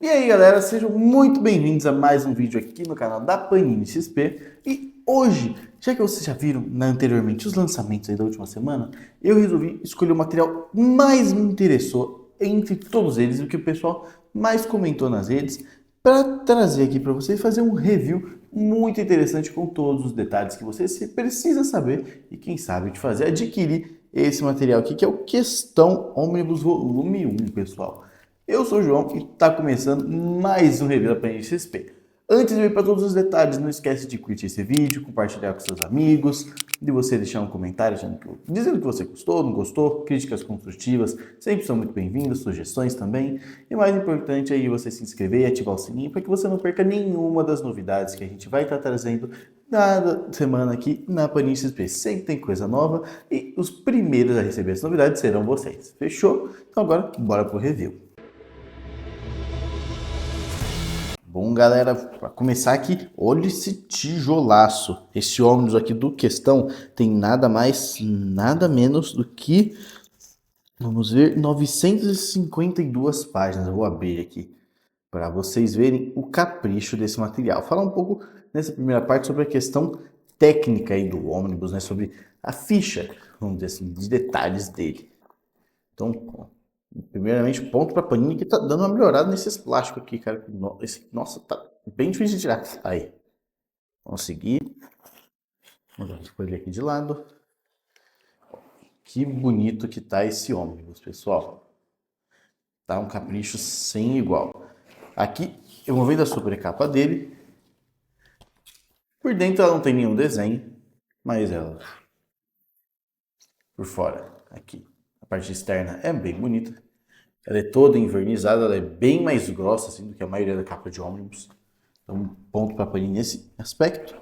E aí galera, sejam muito bem-vindos a mais um vídeo aqui no canal da Panini XP. E hoje, já que vocês já viram anteriormente os lançamentos aí da última semana, eu resolvi escolher o material que mais me interessou entre todos eles, o que o pessoal mais comentou nas redes, para trazer aqui para vocês fazer um review muito interessante com todos os detalhes que você precisa saber e quem sabe te fazer adquirir esse material aqui, que é o Questão Ômnibus Volume 1, pessoal. Eu sou o João e está começando mais um review da Panini XP. Antes de ir para todos os detalhes, não esquece de curtir esse vídeo, compartilhar com seus amigos, de você deixar um comentário dizendo que você gostou, não gostou, críticas construtivas sempre são muito bem-vindas, sugestões também. E mais importante aí você se inscrever e ativar o sininho para que você não perca nenhuma das novidades que a gente vai estar trazendo cada semana aqui na Panini XP. Sempre tem coisa nova e os primeiros a receber as novidades serão vocês. Fechou? Então agora bora pro review. Bom, galera, para começar aqui, olha esse tijolaço. Esse ônibus aqui do Questão tem nada mais, nada menos do que, vamos ver, 952 páginas. Eu vou abrir aqui para vocês verem o capricho desse material. Falar um pouco nessa primeira parte sobre a questão técnica aí do ônibus, né? Sobre a ficha, vamos dizer assim, de detalhes dele. Então, primeiramente, ponto para Panini que tá dando uma melhorada nesses plásticos aqui, cara. Nossa, tá bem difícil de tirar. Aí, consegui. Vamos pôr ele aqui de lado. Que bonito que tá esse ônibus, pessoal. Tá um capricho sem igual. Aqui, eu vou vendo a sobrecapa dele. Por dentro ela não tem nenhum desenho, mas ela por fora, aqui, a parte externa é bem bonita. Ela é toda envernizada, ela é bem mais grossa assim, do que a maioria da capa de ônibus. Então, ponto para Panini nesse aspecto.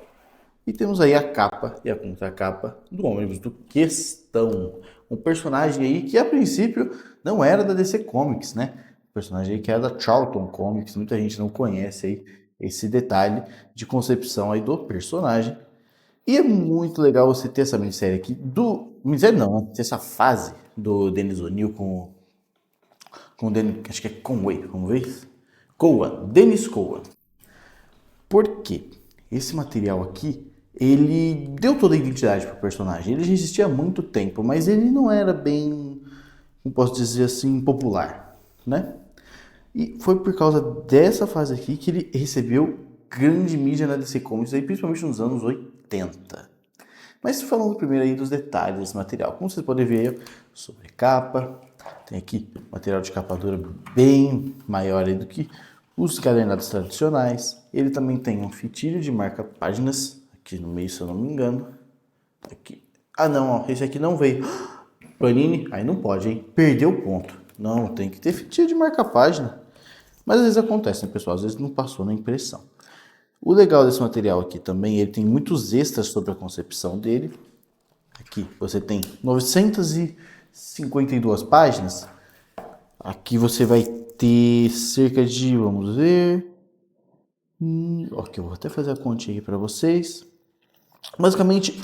E temos aí a capa e a contracapa do ônibus do Questão. Um personagem aí que a princípio não era da DC Comics, né? Um personagem aí que era da Charlton Comics. Muita gente não conhece aí esse detalhe de concepção aí do personagem. E é muito legal você ter essa minissérie aqui do... Minissérie não, né? Ter essa fase do Dennis O'Neil com o Dennis, acho que é Conway, vamos ver? Cowan, Dennis Cowan. Por quê? Esse material aqui, ele deu toda a identidade para o personagem. Ele já existia há muito tempo, mas ele não era bem, como posso dizer assim, popular, né? E foi por causa dessa fase aqui que ele recebeu grande mídia na DC Comics, aí, principalmente nos anos 80. Mas falando primeiro aí dos detalhes desse material, como vocês podem ver, sobre capa, tem aqui material de capa dura bem maior aí do que os encadernados tradicionais. Ele também tem um fitilho de marca-páginas, aqui no meio se eu não me engano. Aqui. Ah não, ó, esse aqui não veio. Panini, aí não pode, hein? Perdeu o ponto. Não, tem que ter fitilho de marca-página. Mas às vezes acontece, né, pessoal? Às vezes não passou na impressão. O legal desse material aqui também, ele tem muitos extras sobre a concepção dele. Aqui você tem 952 páginas. Aqui você vai ter cerca de, vamos ver... Ok, eu vou até fazer a continha aqui para vocês. Basicamente,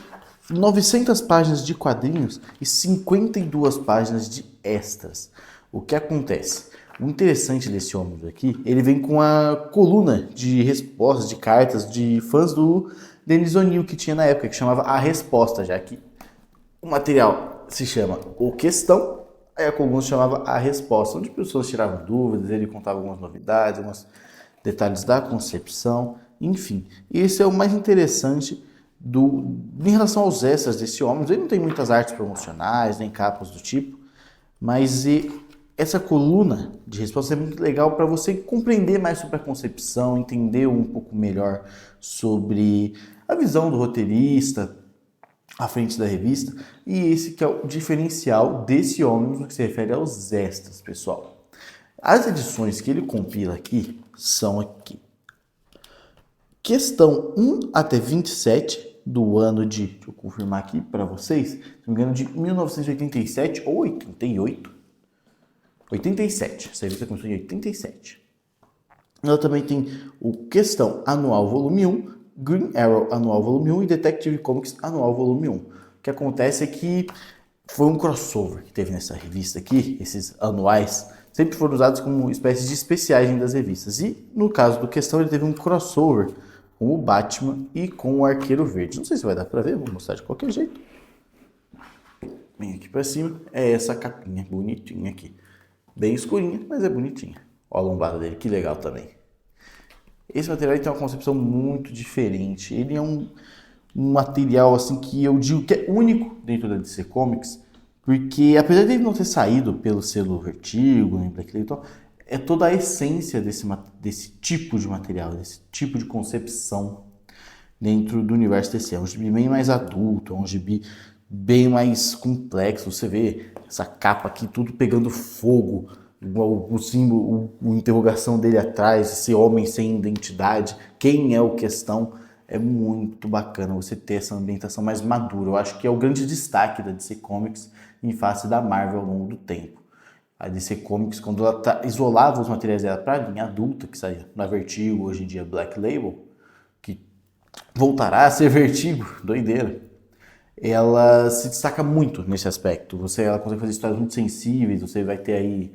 900 páginas de quadrinhos e 52 páginas de extras. O que acontece? O interessante desse ônibus aqui, ele vem com a coluna de respostas, de cartas de fãs do Dennis O'Neil que tinha na época, que chamava A Resposta, já que o material se chama O Questão, aí a coluna se chamava A Resposta, onde pessoas tiravam dúvidas, ele contava algumas novidades, alguns detalhes da concepção, enfim. Esse é o mais interessante em relação aos extras desse ônibus. Ele não tem muitas artes promocionais, nem capas do tipo, mas essa coluna de resposta é muito legal para você compreender mais sobre a concepção, entender um pouco melhor sobre a visão do roteirista à frente da revista, e esse que é o diferencial desse ônibus no que se refere aos extras, pessoal. As edições que ele compila aqui são aqui. Questão 1 até 27 do ano de, deixa eu confirmar aqui para vocês, se não me engano, de 1987 ou 88. 87, essa revista começou em 87. Ela também tem o Questão Anual Volume 1, Green Arrow Anual Volume 1 e Detective Comics Anual Volume 1. O que acontece é que foi um crossover que teve nessa revista aqui, esses anuais sempre foram usados como espécies de especiais das revistas. E no caso do Questão, ele teve um crossover com o Batman e com o Arqueiro Verde. Não sei se vai dar pra ver, vou mostrar de qualquer jeito. Vem aqui pra cima, é essa capinha bonitinha aqui. Bem escurinha, mas é bonitinha. Olha a lombada dele, que legal também. Esse material tem uma concepção muito diferente. Ele é um material assim que eu digo que é único dentro da DC Comics, porque apesar dele não ter saído pelo selo Vertigo, nem Black Label, é toda a essência desse tipo de material, desse tipo de concepção dentro do universo DC. É um gibi bem mais adulto, é um gibi bem mais complexo. Você vê essa capa aqui, tudo pegando fogo, o símbolo, a interrogação dele atrás, esse homem sem identidade, quem é o Questão. É muito bacana você ter essa ambientação mais madura. Eu acho que é o grande destaque da DC Comics em face da Marvel ao longo do tempo. A DC Comics, quando ela isolava os materiais dela para a linha adulta, que saía na Vertigo, hoje em dia Black Label, que voltará a ser Vertigo, doideira, ela se destaca muito nesse aspecto. Ela consegue fazer histórias muito sensíveis, você vai ter aí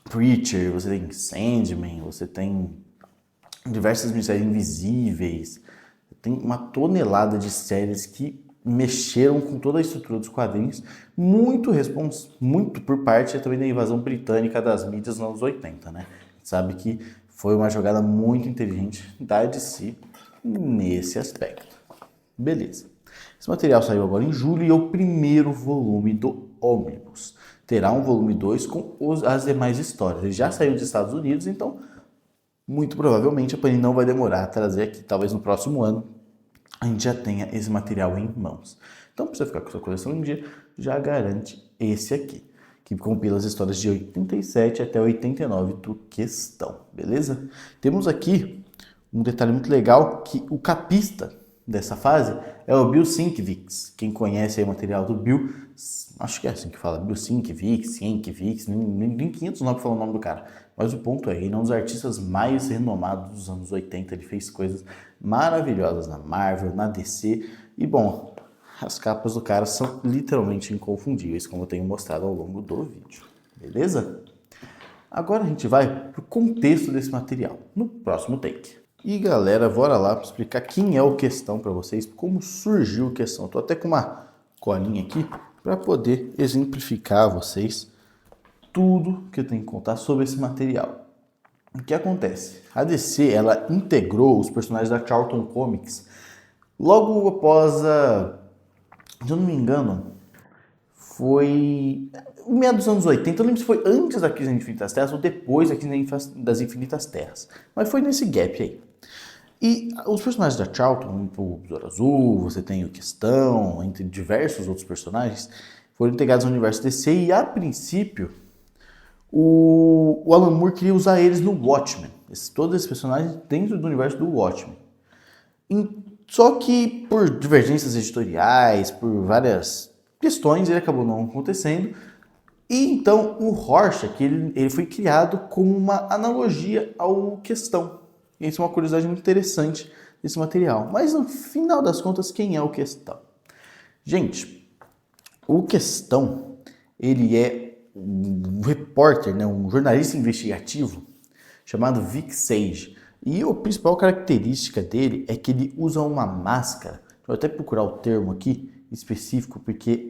Preacher, você tem Sandman, você tem diversas missões invisíveis, tem uma tonelada de séries que mexeram com toda a estrutura dos quadrinhos, muito por parte também da invasão britânica das mídias nos anos 80, né? Sabe que foi uma jogada muito inteligente da DC nesse aspecto. Beleza. Esse material saiu agora em julho e é o primeiro volume do Omnibus. Terá um volume 2 com as demais histórias. Ele já saiu dos Estados Unidos, então muito provavelmente a Panini não vai demorar a trazer aqui. Talvez no próximo ano a gente já tenha esse material em mãos. Então, para você ficar com a sua coleção em dia, já garante esse aqui, que compila as histórias de 87 até 89 do Questão, beleza? Temos aqui um detalhe muito legal, que o capista dessa fase é o Bill Sienkiewicz. Quem conhece aí o material do Bill, acho que é assim que fala, Bill Sienkiewicz, nem 500 nomes falam o nome do cara. Mas o ponto é, ele é um dos artistas mais renomados dos anos 80, ele fez coisas maravilhosas na Marvel, na DC, e bom, as capas do cara são literalmente inconfundíveis, como eu tenho mostrado ao longo do vídeo, beleza? Agora a gente vai pro contexto desse material, no próximo take. E galera, bora lá para explicar quem é o Questão para vocês, como surgiu o Questão. Tô até com uma colinha aqui para poder exemplificar a vocês tudo que eu tenho que contar sobre esse material. O que acontece? A DC, ela integrou os personagens da Charlton Comics logo após se eu não me engano, foi no meio dos anos 80, eu lembro se foi antes da crise das Infinitas Terras ou depois da crise das Infinitas Terras, mas foi nesse gap aí. E os personagens da Charlton, o Besouro Azul, você tem o Questão, entre diversos outros personagens, foram integrados ao universo DC e, a princípio, o Alan Moore queria usar eles no Watchmen. Todos esses personagens dentro do universo do Watchmen. Só que, por divergências editoriais, por várias questões, ele acabou não acontecendo. E então o Rorschach, ele foi criado como uma analogia ao Questão. Isso é uma curiosidade muito interessante desse material. Mas no final das contas, quem é o Questão? Gente, o Questão, ele é um repórter, né, um jornalista investigativo chamado Vic Sage. E a principal característica dele é que ele usa uma máscara. Vou até procurar o termo aqui específico, porque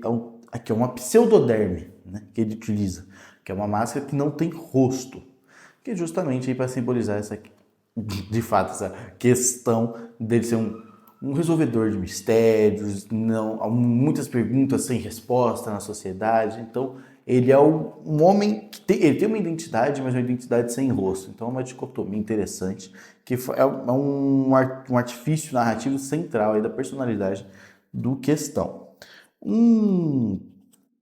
aqui é uma pseudoderme, né, que ele utiliza, que é uma máscara que não tem rosto, que é justamente para simbolizar de fato, essa questão dele ser um resolvedor de mistérios, muitas perguntas sem resposta na sociedade. Então, ele é um homem que ele tem uma identidade, mas uma identidade sem rosto. Então, é uma dicotomia interessante, que é um artifício narrativo central aí da personalidade do Questão. Um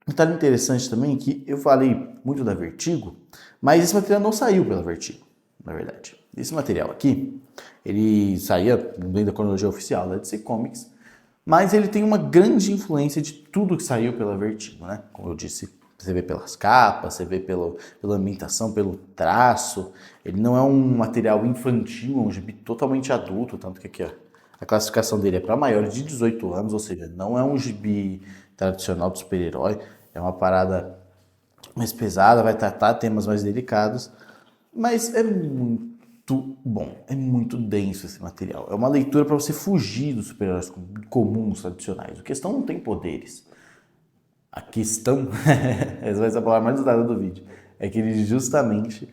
detalhe interessante também, que eu falei muito da Vertigo, mas esse material não saiu pela Vertigo, na verdade. Esse material aqui, ele saía dentro da cronologia oficial da DC Comics, mas ele tem uma grande influência de tudo que saiu pela Vertigo, né? Como eu disse, você vê pelas capas, você vê pela ambientação, pelo traço. Ele não é um material infantil, é um gibi totalmente adulto, tanto que aqui, ó, a classificação dele é para maiores de 18 anos, ou seja, não é um gibi tradicional de super-herói, é uma parada mais pesada, vai tratar temas mais delicados, mas é muito bom, é muito denso esse material. É uma leitura para você fugir dos super-heróis comuns, tradicionais. A questão não tem poderes. A questão, essa vai ser a palavra mais usada do vídeo, é que ele justamente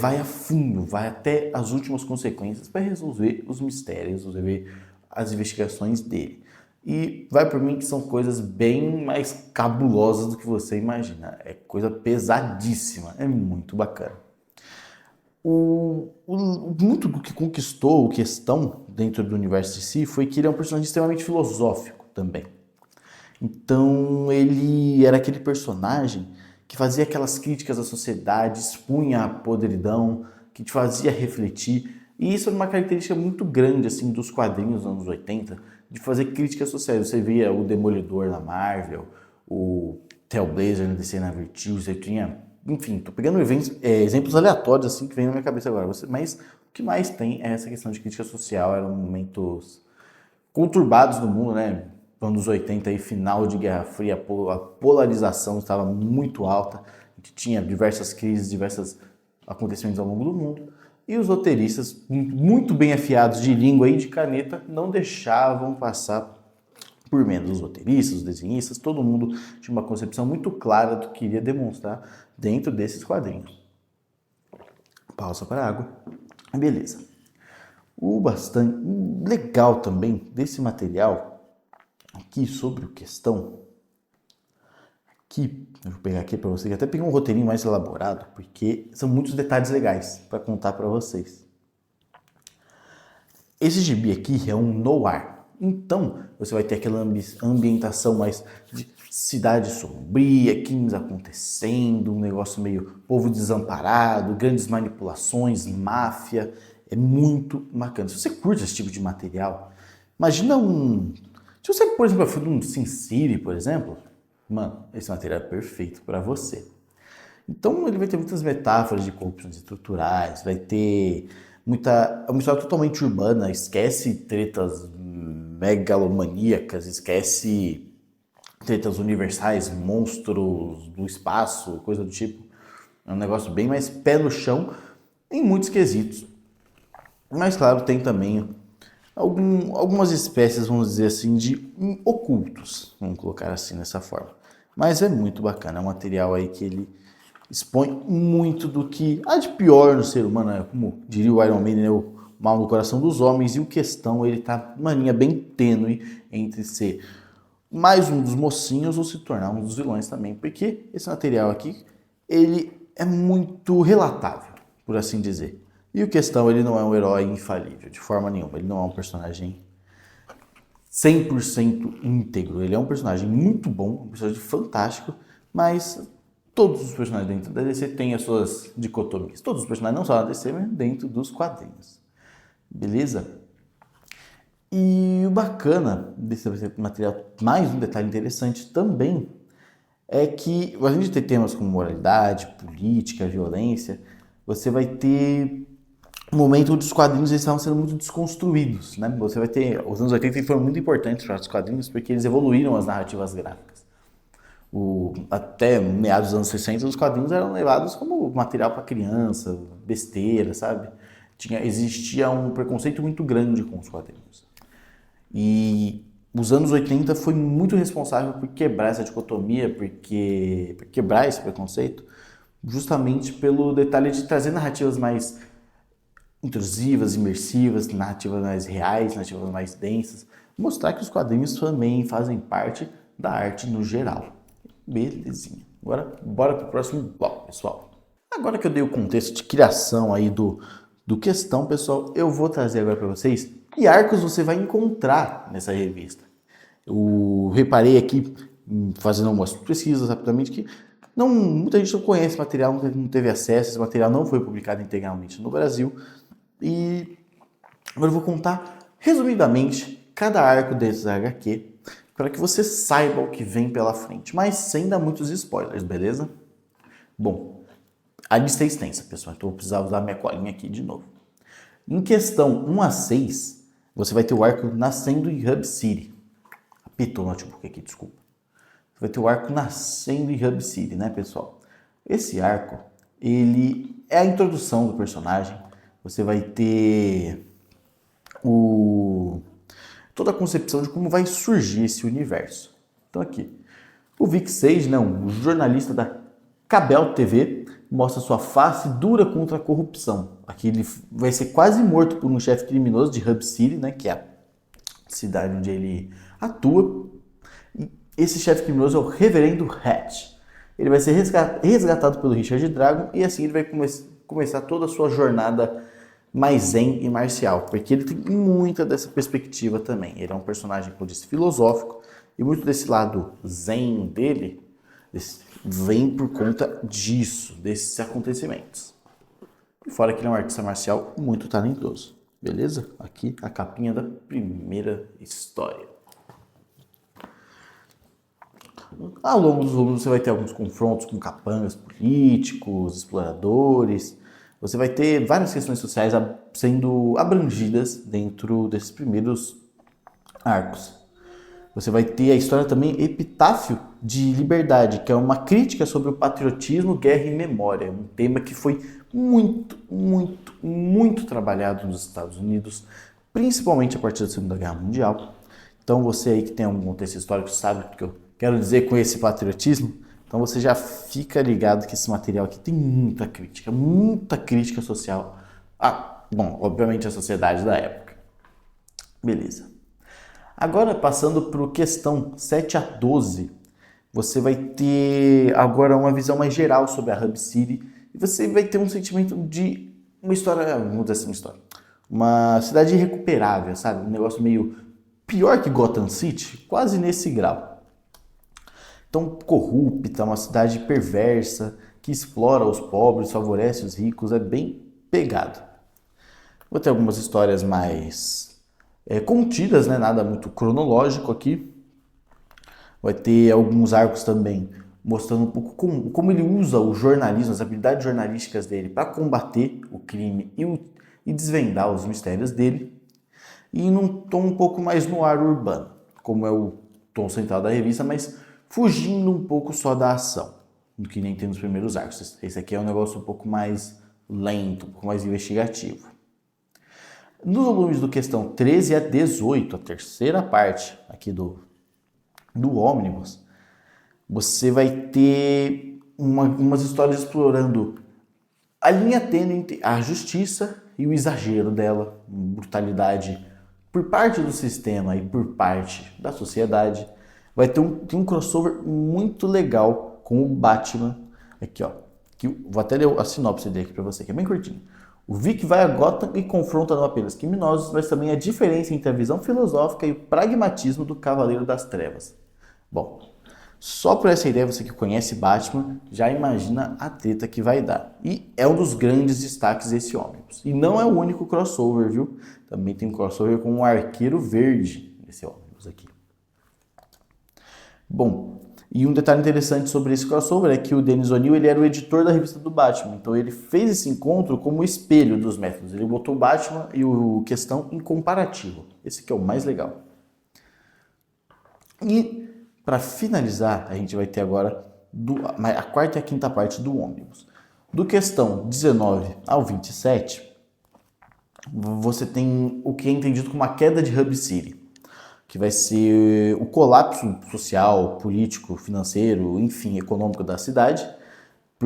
vai a fundo, vai até as últimas consequências para resolver os mistérios, resolver as investigações dele. E vai por mim que são coisas bem mais cabulosas do que você imagina. É coisa pesadíssima, é muito bacana. Muito do que conquistou o Questão dentro do universo de si foi que ele é um personagem extremamente filosófico também. Então ele era aquele personagem que fazia aquelas críticas à sociedade, expunha a podridão, que te fazia refletir. E isso era uma característica muito grande assim dos quadrinhos dos anos 80, de fazer críticas sociais. Você via o Demolidor na Marvel, o Hellblazer na DC na Vertigo, você tinha... Enfim, tô pegando exemplos aleatórios assim que vem na minha cabeça agora. Mas o que mais tem é essa questão de crítica social. Eram momentos conturbados no mundo, né? Anos 80 aí, final de Guerra Fria, a polarização estava muito alta, a gente tinha diversas crises, diversos acontecimentos ao longo do mundo, e os roteiristas, muito bem afiados de língua e de caneta, não deixavam passar por menos. Os roteiristas, os desenhistas, todo mundo tinha uma concepção muito clara do que queria demonstrar dentro desses quadrinhos. Pausa para a água. Beleza. O bastante legal também desse material aqui sobre o Questão, aqui, eu vou pegar aqui para vocês, até peguei um roteirinho mais elaborado, porque são muitos detalhes legais para contar para vocês. Esse gibi aqui é um noir, então você vai ter aquela ambientação mais de cidade sombria, crimes acontecendo, um negócio meio povo desamparado, grandes manipulações, máfia, é muito bacana. Se você curte esse tipo de material, imagina se você, por exemplo, for um Sin City, por exemplo, mano, esse material é perfeito para você. Então ele vai ter muitas metáforas de corrupções estruturais, vai ter é uma história totalmente urbana, esquece tretas megalomaníacas, esquece tretas universais, monstros do espaço, coisa do tipo. É um negócio bem mais pé no chão em muitos quesitos. Mas claro, tem também algumas espécies, vamos dizer assim, de ocultos, vamos colocar assim dessa forma. Mas é muito bacana, é um material aí que ele expõe muito do que há de pior no ser humano, né? Como diria o Iron Man, né? O mal no coração dos homens, e o Questão, ele tá uma linha bem tênue entre ser mais um dos mocinhos ou se tornar um dos vilões também, porque esse material aqui, ele é muito relatável, por assim dizer. E o Questão, ele não é um herói infalível, de forma nenhuma. Ele não é um personagem 100% íntegro. Ele é um personagem muito bom, um personagem fantástico, mas todos os personagens dentro da DC têm as suas dicotomias. Todos os personagens, não só da DC, mas dentro dos quadrinhos. Beleza? E o bacana desse material, mais um detalhe interessante também, é que, além de ter temas como moralidade, política, violência, você vai ter um momento onde os quadrinhos eles estavam sendo muito desconstruídos, né? Você vai ter... Os anos 80 foram muito importantes para os quadrinhos porque eles evoluíram as narrativas gráficas. Até meados dos anos 60, os quadrinhos eram levados como material para criança, besteira, sabe? Existia um preconceito muito grande com os quadrinhos. E os anos 80 foi muito responsável por quebrar essa dicotomia, por quebrar esse preconceito, justamente pelo detalhe de trazer narrativas mais intrusivas, imersivas, narrativas mais reais, narrativas mais densas, mostrar que os quadrinhos também fazem parte da arte no geral. Belezinha. Agora, bora pro próximo bloco, pessoal. Agora que eu dei o contexto de criação aí do Questão, pessoal, eu vou trazer agora para vocês que arcos você vai encontrar nessa revista. Eu reparei aqui, fazendo algumas pesquisas rapidamente, que muita gente não conhece material, não teve acesso, esse material não foi publicado integralmente no Brasil. E agora eu vou contar resumidamente cada arco desses HQ para que você saiba o que vem pela frente, mas sem dar muitos spoilers, beleza? Bom, a lista é extensa, pessoal, então eu vou precisar usar minha colinha aqui de novo. Em questão 1 a 6, você vai ter o arco Nascendo em Hub City. Apitou o notebook aqui, desculpa. Você vai ter o arco nascendo em Hub City, né, pessoal? Esse arco, ele é a introdução do personagem. Você vai ter toda a concepção de como vai surgir esse universo. Então aqui, o Vic Sage, o jornalista da Cabel TV, mostra sua face dura contra a corrupção. Aqui ele vai ser quase morto por um chefe criminoso de Hub City, né, que é a cidade onde ele atua. E esse chefe criminoso é o Reverendo Hatch. Ele vai ser resgatado pelo Richard Dragon e assim ele vai começar toda a sua jornada mais zen e marcial, porque ele tem muita dessa perspectiva também. Ele é um personagem, como eu disse, filosófico, e muito desse lado zen dele vem por conta disso, desses acontecimentos. E fora que ele é um artista marcial muito talentoso. Beleza? Aqui a capinha da primeira história. Ao longo dos volumes você vai ter alguns confrontos com capangas políticos, exploradores. Você vai ter várias questões sociais sendo abrangidas dentro desses primeiros arcos. Você vai ter a história também Epitáfio de Liberdade, que é uma crítica sobre o patriotismo, guerra e memória. Um tema que foi muito trabalhado nos Estados Unidos, principalmente a partir da Segunda Guerra Mundial. Então você aí que tem algum contexto histórico sabe o que eu quero dizer com esse patriotismo. Então você já fica ligado que esse material aqui tem muita crítica social. Obviamente a sociedade da época. Beleza. Agora passando para questão 7 a 12, você vai ter agora uma visão mais geral sobre a Hub City e você vai ter um sentimento de uma história, vamos dizer assim, uma cidade irrecuperável, sabe? Um negócio meio pior que Gotham City, quase nesse grau. Então, corrupta, uma cidade perversa, que explora os pobres, favorece os ricos, é bem pegado. Vou ter algumas histórias mais contidas, né? Nada muito cronológico aqui. Vai ter alguns arcos também mostrando um pouco como ele usa o jornalismo, as habilidades jornalísticas dele para combater o crime e desvendar os mistérios dele. E num tom um pouco mais no ar urbano, como é o tom central da revista, mas fugindo um pouco só da ação, do que nem tem nos primeiros arcos. Esse aqui é um negócio um pouco mais lento, um pouco mais investigativo. Nos volumes do questão 13 a 18, a terceira parte aqui do Omnibus, você vai ter umas histórias explorando a linha tênue entre a justiça e o exagero dela, brutalidade por parte do sistema e por parte da sociedade. Vai ter um crossover muito legal com o Batman. Aqui, ó. Vou até ler a sinopse dele aqui pra você, que é bem curtinho. O Vic vai a Gotham e confronta não apenas criminosos, mas também a diferença entre a visão filosófica e o pragmatismo do Cavaleiro das Trevas. Bom, só por essa ideia, você que conhece Batman, já imagina a treta que vai dar. E é um dos grandes destaques desse Omnibus. E não é o único crossover, viu? Também tem um crossover com o Arqueiro Verde nesse Omnibus aqui. Bom, e um detalhe interessante sobre esse crossover é que o Dennis O'Neil ele era o editor da revista do Batman, então ele fez esse encontro como espelho dos métodos. Ele botou o Batman e o Questão em comparativo. Esse que é o mais legal. E para finalizar, a gente vai ter agora a quarta e a quinta parte do Omnibus. Do Questão 19 ao 27, você tem o que é entendido como a queda de Hub City, que vai ser o colapso social, político, financeiro, enfim, econômico da cidade,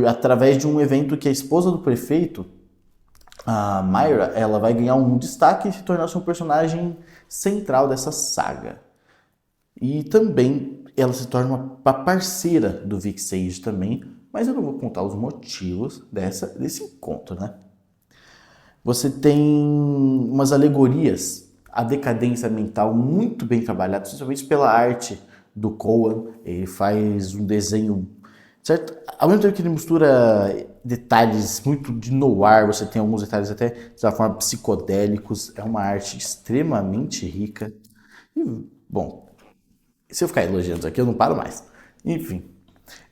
através de um evento que a esposa do prefeito, a Myra, ela vai ganhar um destaque e se tornar um personagem central dessa saga. E também ela se torna uma parceira do Vic Sage também, mas eu não vou contar os motivos desse encontro, né? Você tem umas alegorias à decadência mental muito bem trabalhadas, principalmente pela arte do Cohen. Ele faz um desenho, certo? Ao mesmo tempo que ele mistura detalhes muito de noir, você tem alguns detalhes até de certa forma psicodélicos. É uma arte extremamente rica. E, bom, se eu ficar elogiando isso aqui, eu não paro mais. Enfim.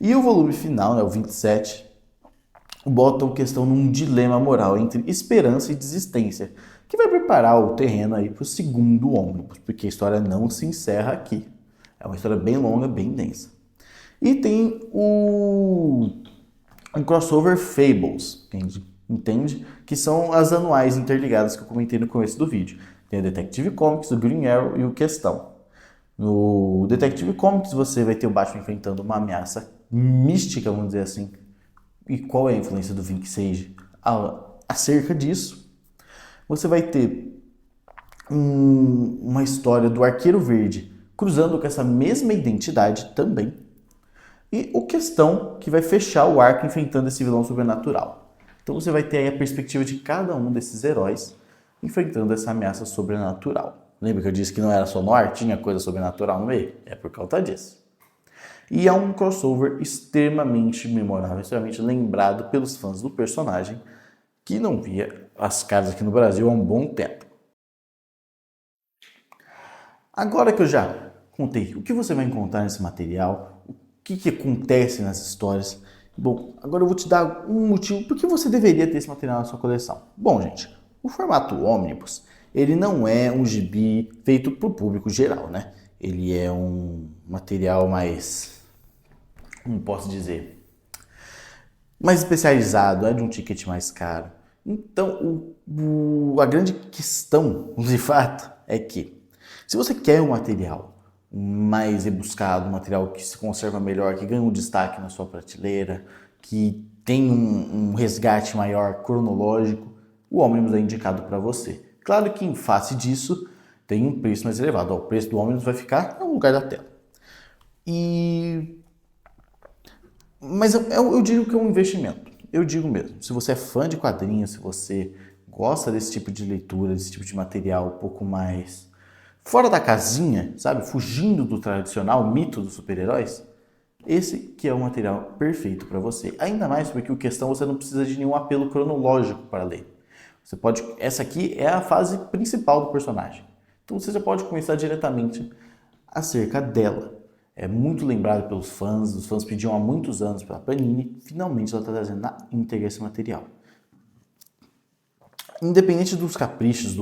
E o volume final, né, o 27, bota a questão num dilema moral entre esperança e desistência, que vai preparar o terreno aí para o segundo ônibus, porque a história não se encerra aqui. É uma história bem longa, bem densa. E tem um crossover Fables, entende? Que são as anuais interligadas que eu comentei no começo do vídeo. Tem a Detective Comics, o Green Arrow e o Questão. No Detective Comics você vai ter o Batman enfrentando uma ameaça mística, vamos dizer assim. E qual é a influência do Vic Sage acerca disso? Você vai ter uma história do Arqueiro Verde cruzando com essa mesma identidade também. E o Questão, que vai fechar o arco enfrentando esse vilão sobrenatural. Então você vai ter aí a perspectiva de cada um desses heróis enfrentando essa ameaça sobrenatural. Lembra que eu disse que não era só noir, tinha coisa sobrenatural no meio? É por causa disso. E é um crossover extremamente memorável, extremamente lembrado pelos fãs do personagem, que não via as caras aqui no Brasil há um bom tempo. Agora que eu já contei o que você vai encontrar nesse material, o que acontece nas histórias, bom, agora eu vou te dar um motivo por que você deveria ter esse material na sua coleção. Bom, gente, o formato ônibus, ele não é um gibi feito para o público geral, né? Ele é um material mais, como posso dizer, mais especializado, é de um ticket mais caro. Então, a grande questão, de fato, é que se você quer um material mais rebuscado, um material que se conserva melhor, que ganha um destaque na sua prateleira, que tem um resgate maior cronológico, o ônibus é indicado para você. Claro que em face disso tem um preço mais elevado. O preço do ônibus vai ficar no lugar da tela. Mas eu digo que é um investimento. Eu digo mesmo. Se você é fã de quadrinhos, se você gosta desse tipo de leitura, desse tipo de material um pouco mais fora da casinha, sabe? Fugindo do tradicional mito dos super-heróis, esse que é o material perfeito para você. Ainda mais porque o Questão você não precisa de nenhum apelo cronológico para ler. Você pode, essa aqui é a fase principal do personagem. Então você já pode começar diretamente acerca dela. É muito lembrado pelos fãs, os fãs pediam há muitos anos pela Panini, finalmente ela está trazendo na íntegra esse material. Independente dos caprichos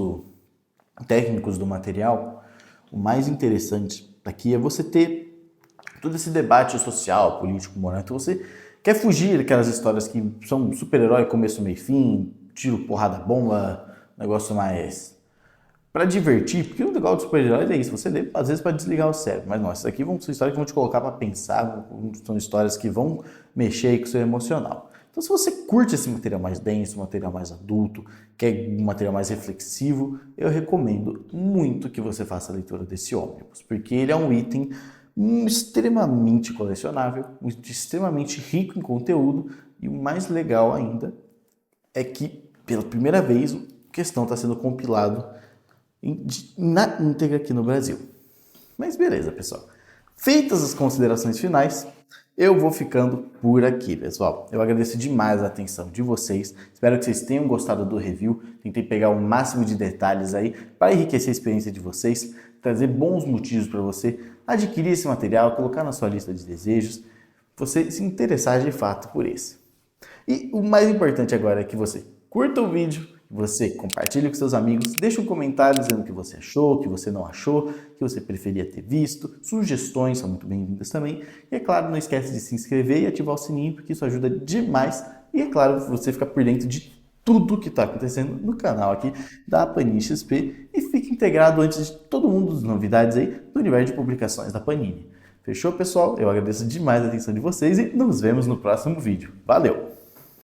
técnicos do material, o mais interessante daqui é você ter todo esse debate social, político, moral. Então você quer fugir daquelas histórias que são super-herói, começo, meio e fim, tiro, porrada, bomba, negócio mais para divertir, porque o legal dos super-heróis é isso, você lê às vezes para desligar o cérebro, mas não, essas aqui são histórias que vão te colocar para pensar, são histórias que vão mexer aí com o seu emocional. Então se você curte esse material mais denso, material mais adulto, quer um material mais reflexivo, eu recomendo muito que você faça a leitura desse ônibus, porque ele é um item extremamente colecionável, extremamente rico em conteúdo, e o mais legal ainda é que pela primeira vez a Questão está sendo compilado na íntegra aqui no Brasil. Mas beleza, pessoal. Feitas as considerações finais, eu vou ficando por aqui, pessoal. Eu agradeço demais a atenção de vocês. Espero que vocês tenham gostado do review. Tentei pegar o máximo de detalhes aí para enriquecer a experiência de vocês, trazer bons motivos para você adquirir esse material, colocar na sua lista de desejos, você se interessar de fato por esse. E o mais importante agora é que você curta o vídeo, você compartilhe com seus amigos, deixe um comentário dizendo o que você achou, o que você não achou, o que você preferia ter visto, sugestões são muito bem-vindas também. E é claro, não esquece de se inscrever e ativar o sininho, porque isso ajuda demais. E é claro, você fica por dentro de tudo que está acontecendo no canal aqui da Panini XP e fica integrado antes de todo mundo das novidades aí do universo de publicações da Panini. Fechou, pessoal? Eu agradeço demais a atenção de vocês e nos vemos no próximo vídeo. Valeu!